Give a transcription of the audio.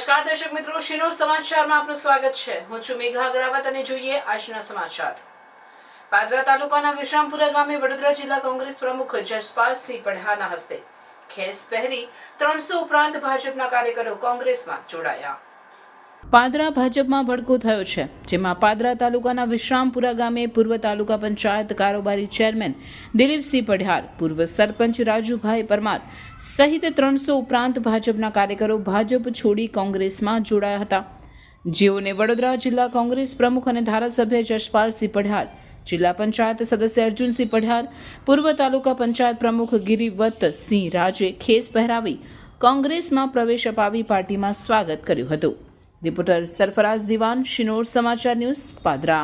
નમસ્કાર દર્શક મિત્રો, શિનોર સમાચારમાં આપનું સ્વાગત છે। હું છું મેઘા અગ્રવાલ અને જોઈએ આજના સમાચાર। પાદરા તાલુકાના વિશ્રામપુરા ગામે વડોદરા જિલ્લા કોંગ્રેસ પ્રમુખ જસપાલસિંહ પઢારના હસ્તે ખેસ પહેરી 300 ઉપરાંત ભાજપના કાર્યકરો કોંગ્રેસમાં જોડાયા। પાદરા ભાજપમાં ભડકો થયો છે, જેમાં પાદરા તાલુકાના વિશ્રામપુરા ગામે પૂર્વ તાલુકા પંચાયત કારોબારી ચેરમેન દિલીપસિંહ પઢાર, પૂર્વ સરપંચ રાજુભાઈ પરમાર સહિત 300 ઉપરાંત ભાજપના કાર્યકરો ભાજપ છોડી કોંગ્રેસમાં જોડાયા હતા, જેઓને વડોદરા જિલ્લા કોંગ્રેસ પ્રમુખ અને ધારાસભ્ય જસપાલસિંહ પઢાર, જિલ્લા પંચાયત સદસ્ય અર્જુનસિંહ પઢાર, પૂર્વ તાલુકા પંચાયત પ્રમુખ ગિરિવતસિંહ રાજે ખેસ પહેરાવી કોંગ્રેસમાં પ્રવેશ અપાવી પાર્ટીમાં સ્વાગત કર્યું હતું। રિપોર્ટર સરફરાઝ દિવાન, શિનોર સમાચાર ન્યૂઝ, પાદરા।